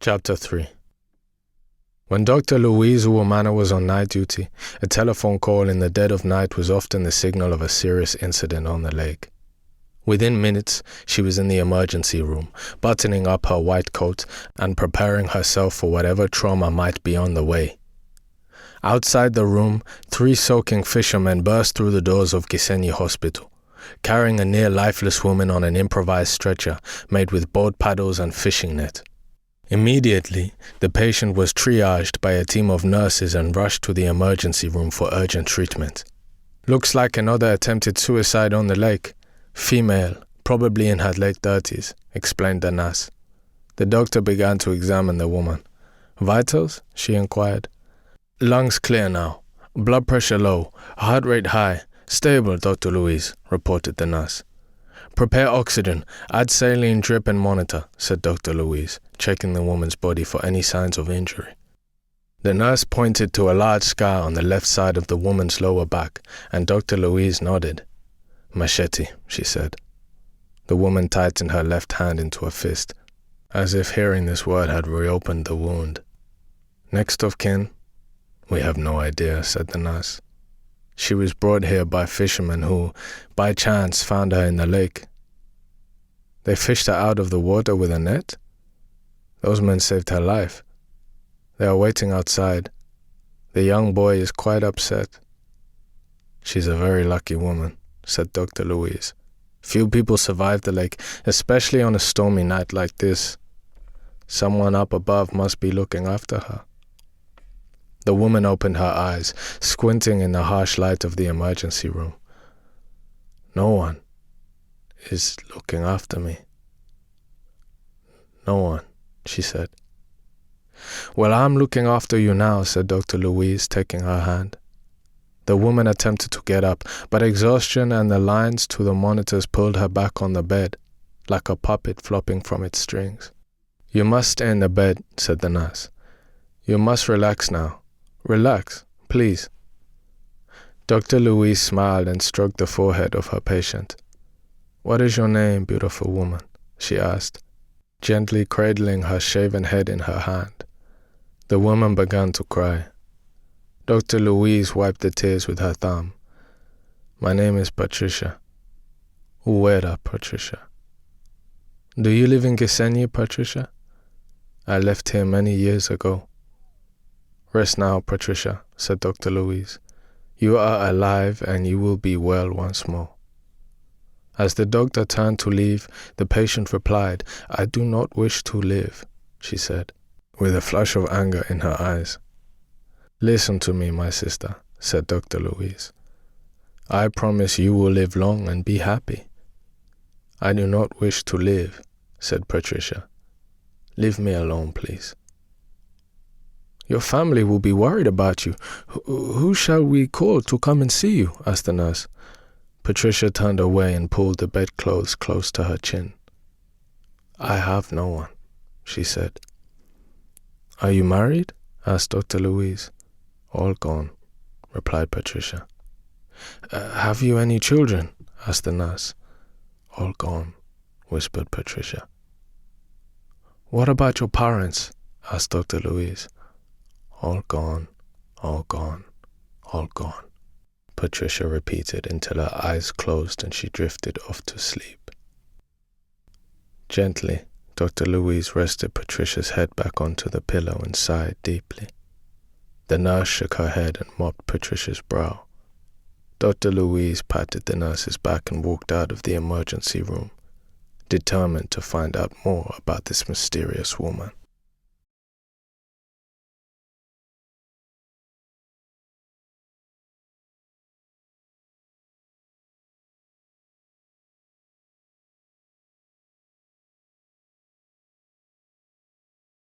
Chapter 3. When Dr. Louise Uwamana was on night duty, a telephone call in the dead of night was often the signal of a serious incident on the lake. Within minutes, she was in the emergency room, buttoning up her white coat and preparing herself for whatever trauma might be on the way. Outside the room, 3 soaking fishermen burst through the doors of Gisenyi Hospital, carrying a near-lifeless woman on an improvised stretcher made with boat paddles and fishing net. Immediately, the patient was triaged by a team of nurses and rushed to the emergency room for urgent treatment. "Looks like another attempted suicide on the lake. Female, probably in her late 30s, explained the nurse. The doctor began to examine the woman. "Vitals?" she inquired. "Lungs clear now. Blood pressure low. Heart rate high. Stable, Dr. Louise," reported the nurse. "Prepare oxygen. Add saline drip and monitor," said Dr. Louise, checking the woman's body for any signs of injury. The nurse pointed to a large scar on the left side of the woman's lower back, and Dr. Louise nodded. "Machete," she said. The woman tightened her left hand into a fist, as if hearing this word had reopened the wound. "Next of kin?" "We have no idea," said the nurse. "She was brought here by fishermen who, by chance, found her in the lake." "They fished her out of the water with a net?" "Those men saved her life. They are waiting outside. The young boy is quite upset." "She's a very lucky woman," said Dr. Louise. "Few people survive the lake, especially on a stormy night like this. Someone up above must be looking after her." The woman opened her eyes, squinting in the harsh light of the emergency room. "No one is looking after me. No one," she said. "Well, I'm looking after you now," said Dr. Louise, taking her hand. The woman attempted to get up, but exhaustion and the lines to the monitors pulled her back on the bed, like a puppet flopping from its strings. "You must stay in the bed," said the nurse. "You must relax now. Relax, please." Dr. Louise smiled and stroked the forehead of her patient. "What is your name, beautiful woman?" she asked, gently cradling her shaven head in her hand. The woman began to cry. Dr. Louise wiped the tears with her thumb. "My name is Patricia. Uwera, Patricia." "Do you live in Gisenyi, Patricia?" "I left here many years ago." "Rest now, Patricia," said Dr. Louise. "You are alive and you will be well once more." As the doctor turned to leave, the patient replied, "I do not wish to live," she said, with a flush of anger in her eyes. "Listen to me, my sister," said Dr. Louise. "I promise you will live long and be happy." "I do not wish to live," said Patricia. "Leave me alone, please." "Your family will be worried about you. Who shall we call to come and see you?" asked the nurse. Patricia turned away and pulled the bedclothes close to her chin. "I have no one," she said. "Are you married?" asked Dr. Louise. "All gone," replied Patricia. "Have you any children?" asked the nurse. "All gone," whispered Patricia. "What about your parents?" asked Dr. Louise. "All gone, all gone, all gone," Patricia repeated until her eyes closed and she drifted off to sleep. Gently, Dr. Louise rested Patricia's head back onto the pillow and sighed deeply. The nurse shook her head and mopped Patricia's brow. Dr. Louise patted the nurse's back and walked out of the emergency room, determined to find out more about this mysterious woman.